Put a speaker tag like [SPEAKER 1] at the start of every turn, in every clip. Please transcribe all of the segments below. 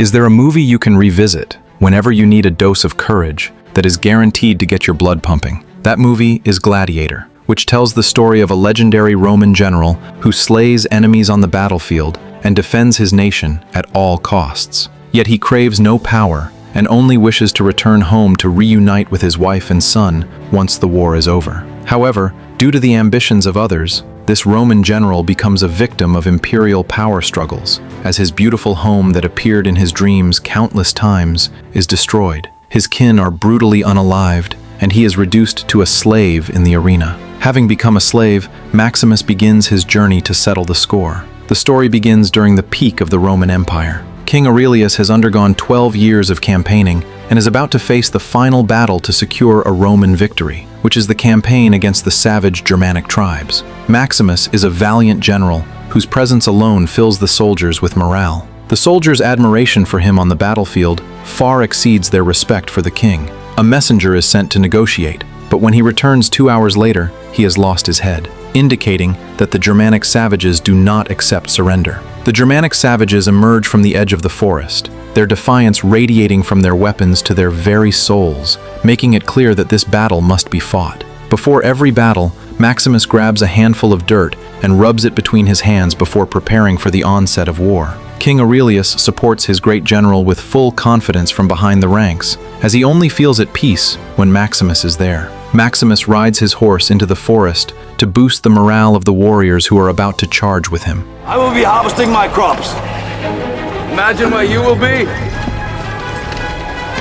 [SPEAKER 1] Is there a movie you can revisit whenever you need a dose of courage that is guaranteed to get your blood pumping? That movie is Gladiator, which tells the story of a legendary Roman general who slays enemies on the battlefield and defends his nation at all costs. Yet he craves no power and only wishes to return home to reunite with his wife and son once the war is over. However, due to the ambitions of others, this Roman general becomes a victim of imperial power struggles, as his beautiful home that appeared in his dreams countless times is destroyed. His kin are brutally unalived, and he is reduced to a slave in the arena. Having become a slave, Maximus begins his journey to settle the score. The story begins during the peak of the Roman Empire. King Aurelius has undergone 12 years of campaigning and is about to face the final battle to secure a Roman victory, which is the campaign against the savage Germanic tribes. Maximus is a valiant general whose presence alone fills the soldiers with morale. The soldiers' admiration for him on the battlefield far exceeds their respect for the king. A messenger is sent to negotiate, but when he returns 2 hours later, he has lost his head, indicating that the Germanic savages do not accept surrender. The Germanic savages emerge from the edge of the forest, their defiance radiating from their weapons to their very souls, making it clear that this battle must be fought. Before every battle, Maximus grabs a handful of dirt and rubs it between his hands before preparing for the onset of war. King Aurelius supports his great general with full confidence from behind the ranks, as he only feels at peace when Maximus is there. Maximus rides his horse into the forest to boost the morale of the warriors who are about to charge with him.
[SPEAKER 2] I will be harvesting my crops. Imagine where you will be,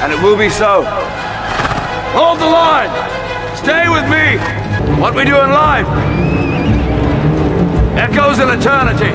[SPEAKER 2] and it will be so. Hold the line. Stay with me. What we do in life echoes in eternity.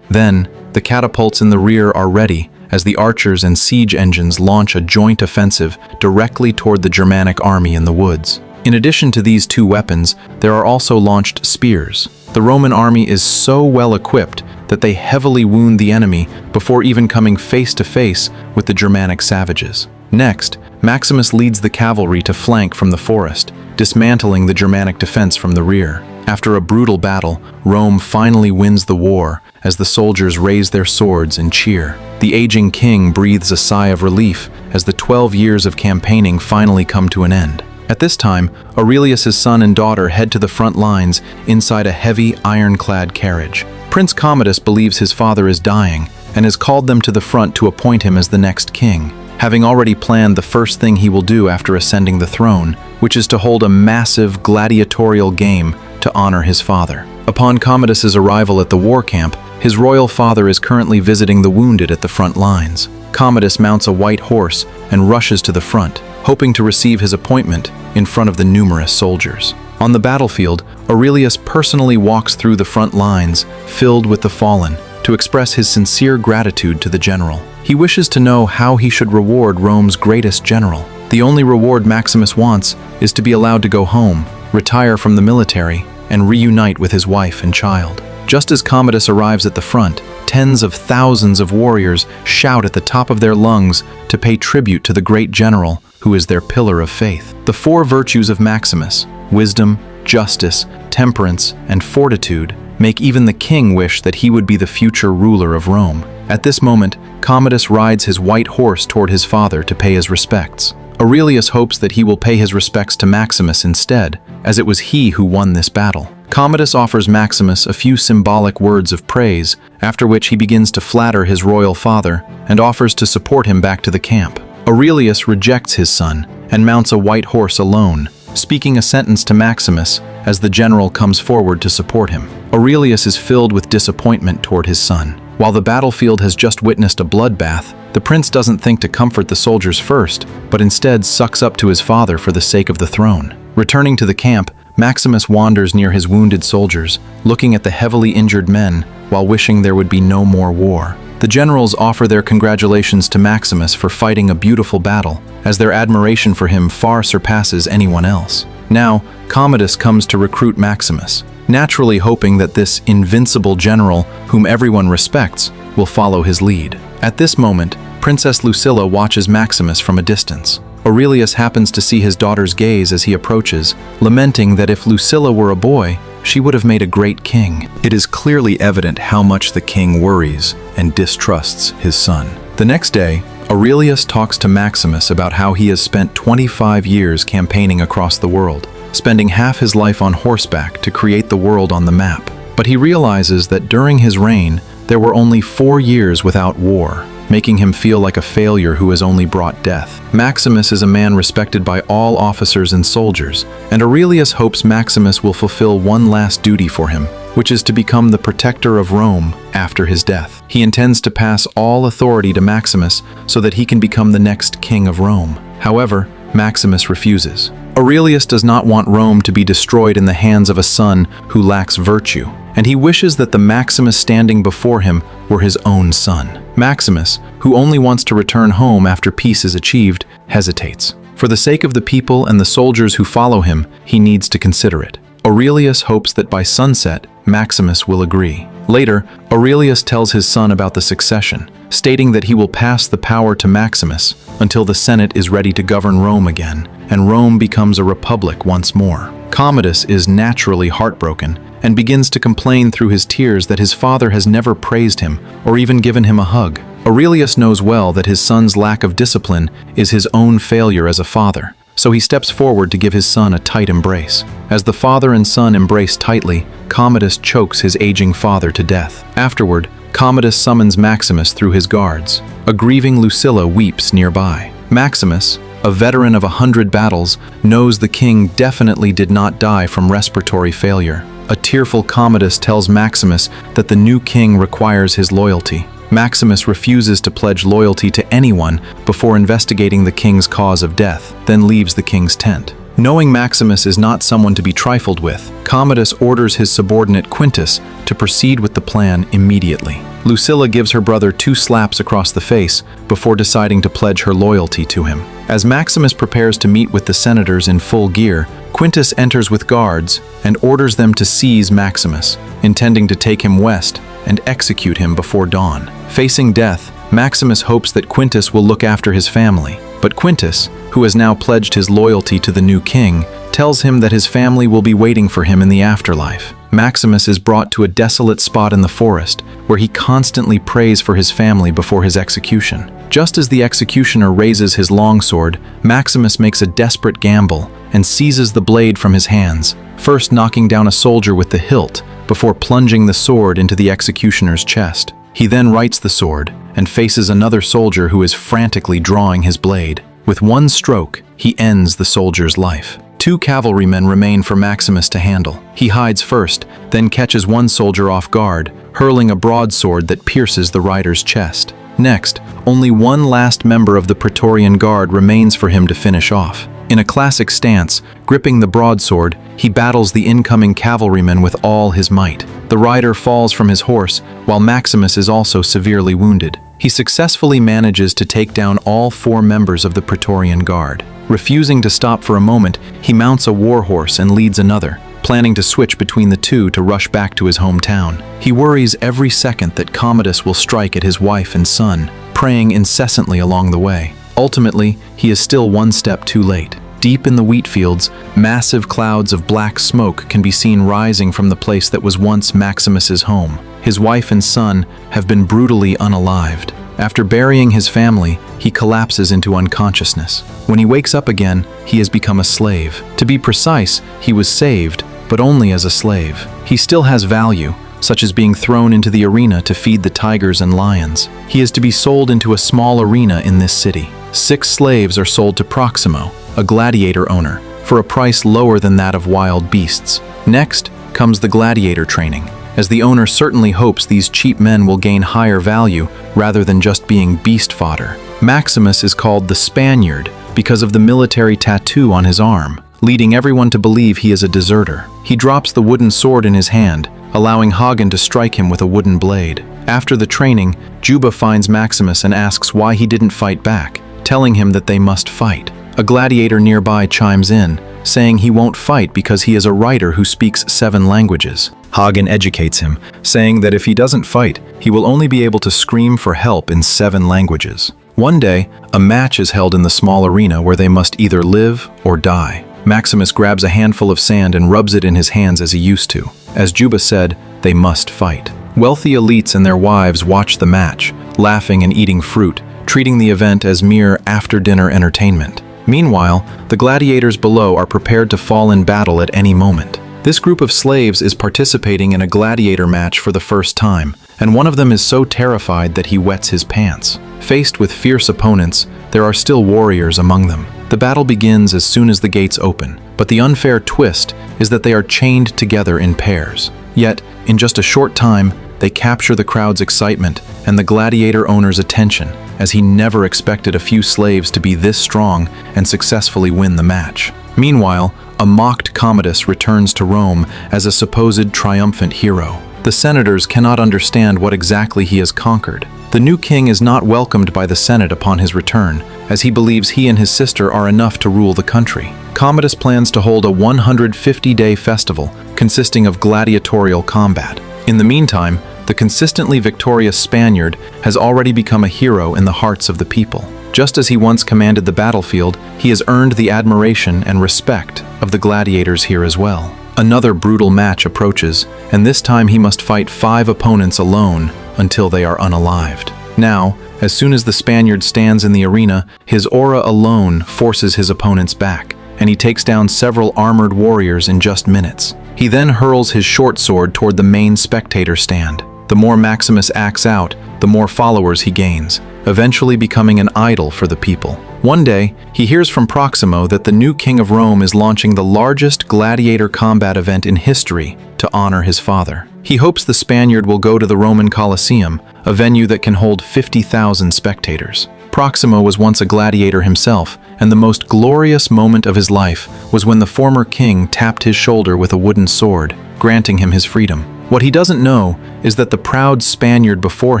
[SPEAKER 1] Then, the catapults in the rear are ready as the archers and siege engines launch a joint offensive directly toward the Germanic army in the woods. In addition to these two weapons, there are also launched spears. The Roman army is so well equipped that they heavily wound the enemy before even coming face to face with the Germanic savages. Next, Maximus leads the cavalry to flank from the forest, dismantling the Germanic defense from the rear. After a brutal battle, Rome finally wins the war as the soldiers raise their swords and cheer. The aging king breathes a sigh of relief as the 12 years of campaigning finally come to an end. At this time, Aurelius's son and daughter head to the front lines inside a heavy, ironclad carriage. Prince Commodus believes his father is dying and has called them to the front to appoint him as the next king, having already planned the first thing he will do after ascending the throne, which is to hold a massive gladiatorial game to honor his father. Upon Commodus's arrival at the war camp, his royal father is currently visiting the wounded at the front lines. Commodus mounts a white horse and rushes to the front, hoping to receive his appointment in front of the numerous soldiers. On the battlefield, Aurelius personally walks through the front lines, filled with the fallen, to express his sincere gratitude to the general. He wishes to know how he should reward Rome's greatest general. The only reward Maximus wants is to be allowed to go home, retire from the military, and reunite with his wife and child. Just as Commodus arrives at the front, tens of thousands of warriors shout at the top of their lungs to pay tribute to the great general who is their pillar of faith. The four virtues of Maximus, wisdom, justice, temperance, and fortitude, make even the king wish that he would be the future ruler of Rome. At this moment, Commodus rides his white horse toward his father to pay his respects. Aurelius hopes that he will pay his respects to Maximus instead, as it was he who won this battle. Commodus offers Maximus a few symbolic words of praise, after which he begins to flatter his royal father and offers to support him back to the camp. Aurelius rejects his son and mounts a white horse alone, speaking a sentence to Maximus as the general comes forward to support him. Aurelius is filled with disappointment toward his son. While the battlefield has just witnessed a bloodbath, the prince doesn't think to comfort the soldiers first, but instead sucks up to his father for the sake of the throne. Returning to the camp, Maximus wanders near his wounded soldiers, looking at the heavily injured men while wishing there would be no more war. The generals offer their congratulations to Maximus for fighting a beautiful battle, as their admiration for him far surpasses anyone else. Now, Commodus comes to recruit Maximus, naturally hoping that this invincible general, whom everyone respects, will follow his lead. At this moment, Princess Lucilla watches Maximus from a distance. Aurelius happens to see his daughter's gaze as he approaches, lamenting that if Lucilla were a boy, she would have made a great king. It is clearly evident how much the king worries and distrusts his son. The next day, Aurelius talks to Maximus about how he has spent 25 years campaigning across the world, spending half his life on horseback to create the world on the map. But he realizes that during his reign, there were only 4 years without war, making him feel like a failure who has only brought death. Maximus is a man respected by all officers and soldiers, and Aurelius hopes Maximus will fulfill one last duty for him, which is to become the protector of Rome after his death. He intends to pass all authority to Maximus so that he can become the next king of Rome. However, Maximus refuses. Aurelius does not want Rome to be destroyed in the hands of a son who lacks virtue, and he wishes that the Maximus standing before him were his own son. Maximus, who only wants to return home after peace is achieved, hesitates. For the sake of the people and the soldiers who follow him, he needs to consider it. Aurelius hopes that by sunset, Maximus will agree. Later, Aurelius tells his son about the succession, stating that he will pass the power to Maximus until the Senate is ready to govern Rome again, and Rome becomes a republic once more. Commodus is naturally heartbroken and begins to complain through his tears that his father has never praised him or even given him a hug. Aurelius knows well that his son's lack of discipline is his own failure as a father, so he steps forward to give his son a tight embrace. As the father and son embrace tightly, Commodus chokes his aging father to death. Afterward, Commodus summons Maximus through his guards. A grieving Lucilla weeps nearby. Maximus, a veteran of 100 battles, knows the king definitely did not die from respiratory failure. A tearful Commodus tells Maximus that the new king requires his loyalty. Maximus refuses to pledge loyalty to anyone before investigating the king's cause of death, then leaves the king's tent. Knowing Maximus is not someone to be trifled with, Commodus orders his subordinate Quintus to proceed with the plan immediately. Lucilla gives her brother 2 slaps across the face before deciding to pledge her loyalty to him. As Maximus prepares to meet with the senators in full gear, Quintus enters with guards and orders them to seize Maximus, intending to take him west and execute him before dawn. Facing death, Maximus hopes that Quintus will look after his family, but Quintus, who has now pledged his loyalty to the new king, tells him that his family will be waiting for him in the afterlife. Maximus is brought to a desolate spot in the forest, where he constantly prays for his family before his execution. Just as the executioner raises his longsword, Maximus makes a desperate gamble and seizes the blade from his hands, first knocking down a soldier with the hilt before plunging the sword into the executioner's chest. He then rights the sword and faces another soldier who is frantically drawing his blade. With one stroke, he ends the soldier's life. 2 cavalrymen remain for Maximus to handle. He hides first, then catches one soldier off guard, hurling a broadsword that pierces the rider's chest. Next, only one last member of the Praetorian Guard remains for him to finish off. In a classic stance, gripping the broadsword, he battles the incoming cavalryman with all his might. The rider falls from his horse, while Maximus is also severely wounded. He successfully manages to take down all 4 members of the Praetorian Guard. Refusing to stop for a moment, he mounts a war horse and leads another, planning to switch between the 2 to rush back to his hometown. He worries every second that Commodus will strike at his wife and son, praying incessantly along the way. Ultimately, he is still one step too late. Deep in the wheat fields, massive clouds of black smoke can be seen rising from the place that was once Maximus's home. His wife and son have been brutally unalived. After burying his family, he collapses into unconsciousness. When he wakes up again, he has become a slave. To be precise, he was saved, but only as a slave. He still has value, such as being thrown into the arena to feed the tigers and lions. He is to be sold into a small arena in this city. 6 slaves are sold to Proximo, a gladiator owner, for a price lower than that of wild beasts. Next comes the gladiator training, as the owner certainly hopes these cheap men will gain higher value rather than just being beast fodder. Maximus is called the Spaniard because of the military tattoo on his arm, leading everyone to believe he is a deserter. He drops the wooden sword in his hand, allowing Hagen to strike him with a wooden blade. After the training, Juba finds Maximus and asks why he didn't fight back, telling him that they must fight. A gladiator nearby chimes in, saying he won't fight because he is a writer who speaks 7 languages. Hagen educates him, saying that if he doesn't fight, he will only be able to scream for help in 7 languages. One day, a match is held in the small arena where they must either live or die. Maximus grabs a handful of sand and rubs it in his hands as he used to. As Juba said, they must fight. Wealthy elites and their wives watch the match, laughing and eating fruit, treating the event as mere after-dinner entertainment. Meanwhile, the gladiators below are prepared to fall in battle at any moment. This group of slaves is participating in a gladiator match for the first time, and one of them is so terrified that he wets his pants. Faced with fierce opponents, there are still warriors among them. The battle begins as soon as the gates open, but the unfair twist is that they are chained together in pairs. Yet, in just a short time, they capture the crowd's excitement and the gladiator owner's attention, as he never expected a few slaves to be this strong and successfully win the match. Meanwhile, a mocked Commodus returns to Rome as a supposed triumphant hero. The senators cannot understand what exactly he has conquered. The new king is not welcomed by the Senate upon his return, as he believes he and his sister are enough to rule the country. Commodus plans to hold a 150-day festival consisting of gladiatorial combat. In the meantime, the consistently victorious Spaniard has already become a hero in the hearts of the people. Just as he once commanded the battlefield, he has earned the admiration and respect of the gladiators here as well. Another brutal match approaches, and this time he must fight 5 opponents alone until they are unalived. Now, as soon as the Spaniard stands in the arena, his aura alone forces his opponents back, and he takes down several armored warriors in just minutes. He then hurls his short sword toward the main spectator stand. The more Maximus acts out, the more followers he gains, eventually becoming an idol for the people. One day, he hears from Proximo that the new king of Rome is launching the largest gladiator combat event in history to honor his father. He hopes the Spaniard will go to the Roman Colosseum, a venue that can hold 50,000 spectators. Proximo was once a gladiator himself, and the most glorious moment of his life was when the former king tapped his shoulder with a wooden sword, granting him his freedom. What he doesn't know is that the proud Spaniard before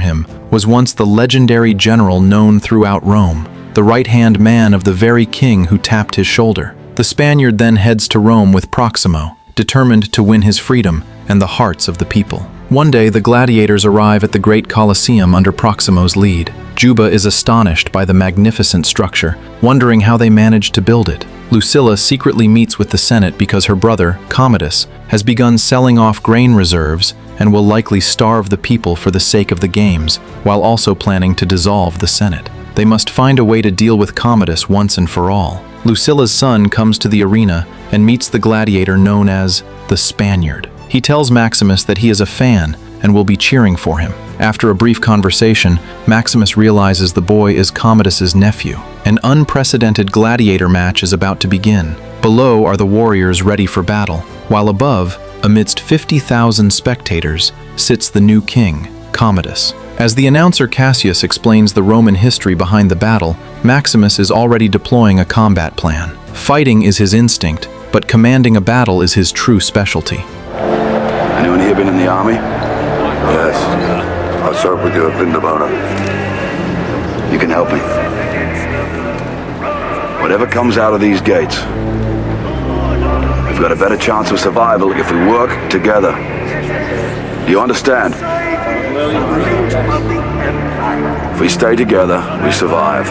[SPEAKER 1] him was once the legendary general known throughout Rome, the right-hand man of the very king who tapped his shoulder. The Spaniard then heads to Rome with Proximo, determined to win his freedom and the hearts of the people. One day, the gladiators arrive at the great Colosseum under Proximo's lead. Juba is astonished by the magnificent structure, wondering how they managed to build it. Lucilla secretly meets with the Senate because her brother, Commodus, has begun selling off grain reserves and will likely starve the people for the sake of the games, while also planning to dissolve the Senate. They must find a way to deal with Commodus once and for all. Lucilla's son comes to the arena and meets the gladiator known as the Spaniard. He tells Maximus that he is a fan and will be cheering for him. After a brief conversation, Maximus realizes the boy is Commodus's nephew. An unprecedented gladiator match is about to begin. Below are the warriors ready for battle, while above, amidst 50,000 spectators, sits the new king, Commodus. As the announcer Cassius explains the Roman history behind the battle, Maximus is already deploying a combat plan. Fighting is his instinct, but commanding a battle is his true specialty.
[SPEAKER 3] Anyone here been in the army? Yes. I served with you at Vindobona. You can help me. Whatever comes out of these gates, we've got a better chance of survival if we work together. Do you understand? If we stay together, we survive.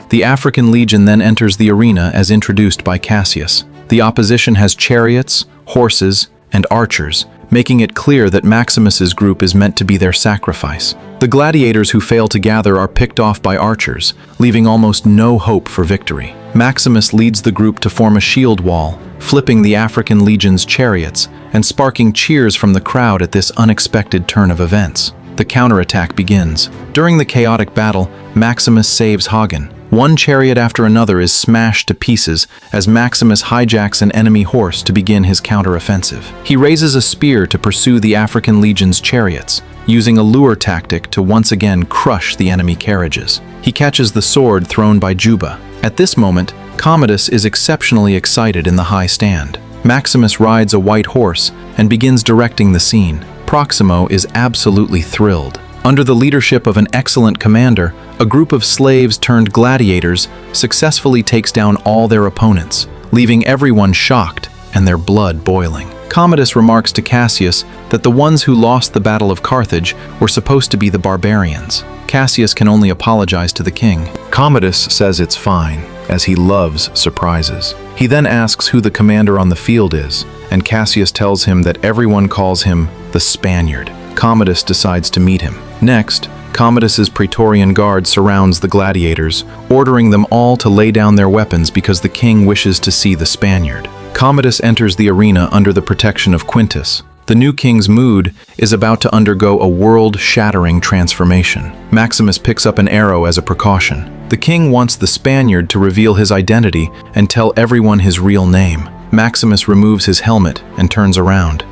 [SPEAKER 1] The African legion then enters the arena as introduced by Cassius. The opposition has chariots, horses, and archers, making it clear that Maximus's group is meant to be their sacrifice. The gladiators who fail to gather are picked off by archers, leaving almost no hope for victory. Maximus leads the group to form a shield wall, flipping the African legion's chariots and sparking cheers from the crowd at this unexpected turn of events. The counterattack begins. During the chaotic battle, Maximus saves Hagen. One chariot after another is smashed to pieces as Maximus hijacks an enemy horse to begin his counteroffensive. He raises a spear to pursue the African legion's chariots, using a lure tactic to once again crush the enemy carriages. He catches the sword thrown by Juba. At this moment, Commodus is exceptionally excited in the high stand. Maximus rides a white horse and begins directing the scene. Proximo is absolutely thrilled. Under the leadership of an excellent commander, a group of slaves turned gladiators successfully takes down all their opponents, leaving everyone shocked and their blood boiling. Commodus remarks to Cassius that the ones who lost the Battle of Carthage were supposed to be the barbarians. Cassius can only apologize to the king. Commodus says it's fine, as he loves surprises. He then asks who the commander on the field is, and Cassius tells him that everyone calls him the Spaniard. Commodus decides to meet him. Next, Commodus's Praetorian Guard surrounds the gladiators, ordering them all to lay down their weapons because the king wishes to see the Spaniard. Commodus enters the arena under the protection of Quintus. The new king's mood is about to undergo a world-shattering transformation. Maximus picks up an arrow as a precaution. The king wants the Spaniard to reveal his identity and tell everyone his real name. Maximus removes his helmet and turns around.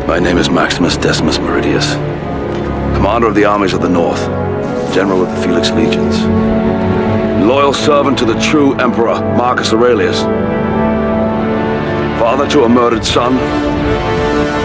[SPEAKER 3] My name is Maximus Decimus Meridius, commander of the armies of the North, general of the Felix Legions, loyal servant to the true Emperor Marcus Aurelius, father to a murdered son,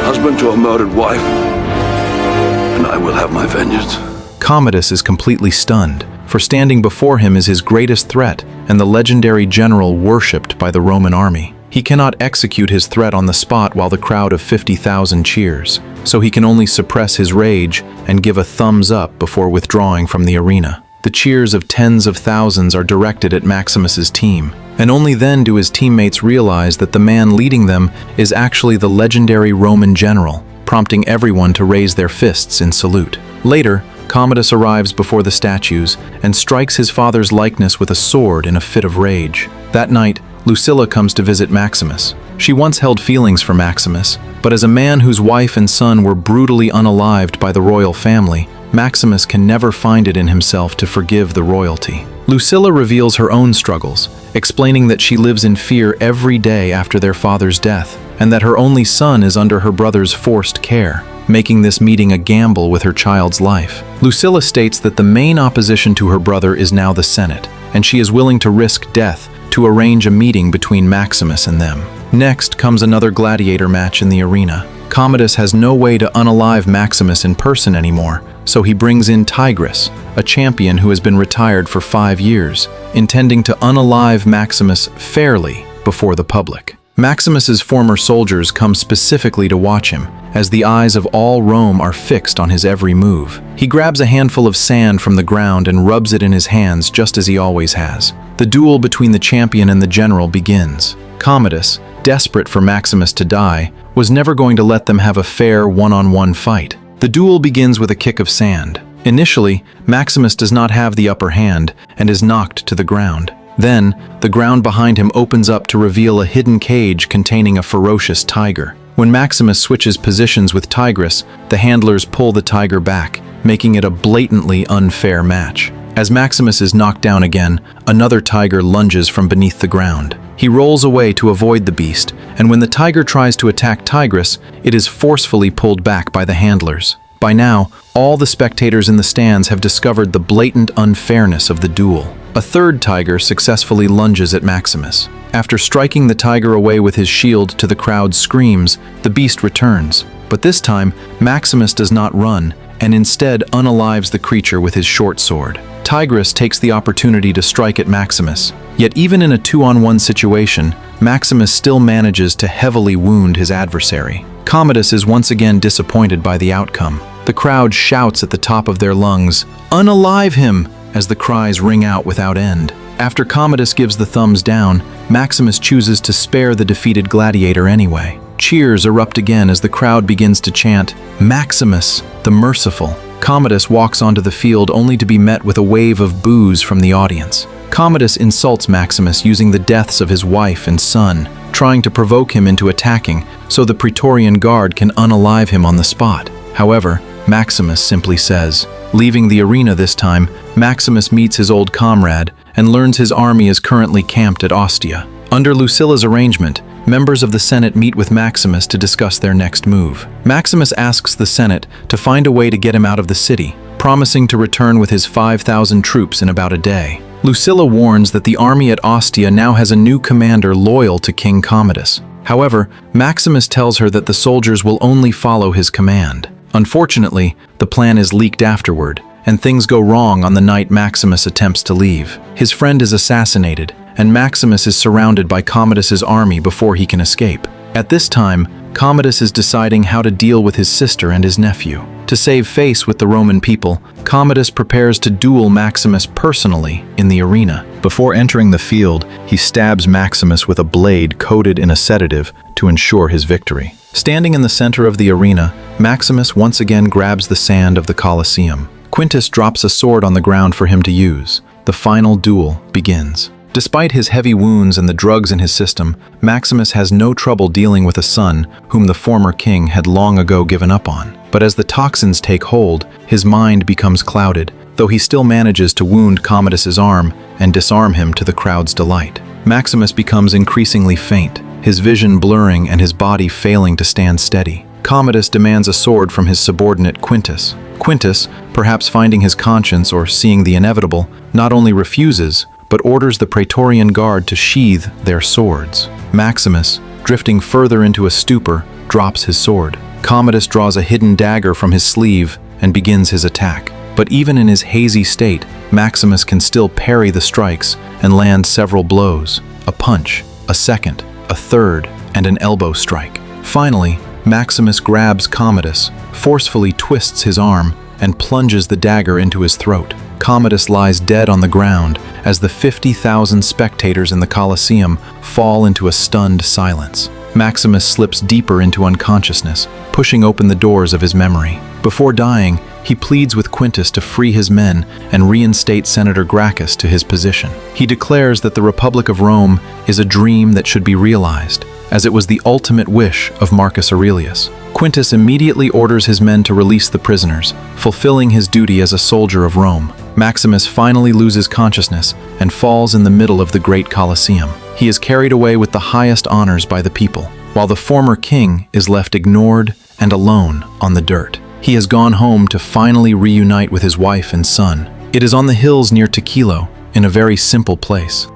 [SPEAKER 3] husband to a murdered wife, and I will have my vengeance.
[SPEAKER 1] Commodus is completely stunned, for standing before him is his greatest threat and the legendary general worshipped by the Roman army. He cannot execute his threat on the spot while the crowd of 50,000 cheers, so he can only suppress his rage and give a thumbs up before withdrawing from the arena. The cheers of tens of thousands are directed at Maximus's team, and only then do his teammates realize that the man leading them is actually the legendary Roman general, prompting everyone to raise their fists in salute. Later, Commodus arrives before the statues and strikes his father's likeness with a sword in a fit of rage. That night, Lucilla comes to visit Maximus. She once held feelings for Maximus, but as a man whose wife and son were brutally unalived by the royal family, Maximus can never find it in himself to forgive the royalty. Lucilla reveals her own struggles, explaining that she lives in fear every day after their father's death, and that her only son is under her brother's forced care, making this meeting a gamble with her child's life. Lucilla states that the main opposition to her brother is now the Senate, and she is willing to risk death to arrange a meeting between Maximus and them. Next comes another gladiator match in the arena. Commodus has no way to unalive Maximus in person anymore, so he brings in Tigris, a champion who has been retired for 5 years, intending to unalive Maximus fairly before the public. Maximus's former soldiers come specifically to watch him, as the eyes of all Rome are fixed on his every move. He grabs a handful of sand from the ground and rubs it in his hands just as he always has. The duel between the champion and the general begins. Commodus, desperate for Maximus to die, was never going to let them have a fair one-on-one fight. The duel begins with a kick of sand. Initially, Maximus does not have the upper hand and is knocked to the ground. Then, the ground behind him opens up to reveal a hidden cage containing a ferocious tiger. When Maximus switches positions with Tigris, the handlers pull the tiger back, making it a blatantly unfair match. As Maximus is knocked down again, another tiger lunges from beneath the ground. He rolls away to avoid the beast, and when the tiger tries to attack Tigris, it is forcefully pulled back by the handlers. By now, all the spectators in the stands have discovered the blatant unfairness of the duel. A third tiger successfully lunges at Maximus. After striking the tiger away with his shield to the crowd's screams, the beast returns. But this time, Maximus does not run, and instead unalives the creature with his short sword. Tigris takes the opportunity to strike at Maximus. Yet even in a 2-on-1 situation, Maximus still manages to heavily wound his adversary. Commodus is once again disappointed by the outcome. The crowd shouts at the top of their lungs, "Unalive him!" as the cries ring out without end. After Commodus gives the thumbs down, Maximus chooses to spare the defeated gladiator anyway. Cheers erupt again as the crowd begins to chant, "Maximus, the Merciful." Commodus walks onto the field only to be met with a wave of boos from the audience. Commodus insults Maximus using the deaths of his wife and son, trying to provoke him into attacking so the Praetorian Guard can unalive him on the spot. However, Maximus simply says. Leaving the arena this time, Maximus meets his old comrade and learns his army is currently camped at Ostia. Under Lucilla's arrangement, members of the Senate meet with Maximus to discuss their next move. Maximus asks the Senate to find a way to get him out of the city, promising to return with his 5,000 troops in about a day. Lucilla warns that the army at Ostia now has a new commander loyal to King Commodus. However, Maximus tells her that the soldiers will only follow his command. Unfortunately, the plan is leaked afterward, and things go wrong on the night Maximus attempts to leave. His friend is assassinated, and Maximus is surrounded by Commodus's army before he can escape. At this time, Commodus is deciding how to deal with his sister and his nephew. To save face with the Roman people, Commodus prepares to duel Maximus personally in the arena. Before entering the field, he stabs Maximus with a blade coated in a sedative to ensure his victory. Standing in the center of the arena, Maximus once again grabs the sand of the Colosseum. Quintus drops a sword on the ground for him to use. The final duel begins. Despite his heavy wounds and the drugs in his system, Maximus has no trouble dealing with a son whom the former king had long ago given up on. But as the toxins take hold, his mind becomes clouded, though he still manages to wound Commodus's arm and disarm him to the crowd's delight. Maximus becomes increasingly faint, his vision blurring and his body failing to stand steady. Commodus demands a sword from his subordinate Quintus. Quintus, perhaps finding his conscience or seeing the inevitable, not only refuses, but orders the Praetorian Guard to sheathe their swords. Maximus, drifting further into a stupor, drops his sword. Commodus draws a hidden dagger from his sleeve and begins his attack. But even in his hazy state, Maximus can still parry the strikes and land several blows. A punch, a second, a third, and an elbow strike. Finally, Maximus grabs Commodus, forcefully twists his arm, and plunges the dagger into his throat. Commodus lies dead on the ground as the 50,000 spectators in the Colosseum fall into a stunned silence. Maximus slips deeper into unconsciousness, pushing open the doors of his memory. Before dying, he pleads with Quintus to free his men and reinstate Senator Gracchus to his position. He declares that the Republic of Rome is a dream that should be realized, as it was the ultimate wish of Marcus Aurelius. Quintus immediately orders his men to release the prisoners, fulfilling his duty as a soldier of Rome. Maximus finally loses consciousness and falls in the middle of the great Colosseum. He is carried away with the highest honors by the people, while the former king is left ignored and alone on the dirt. He has gone home to finally reunite with his wife and son. It is on the hills near Tequilo, in a very simple place.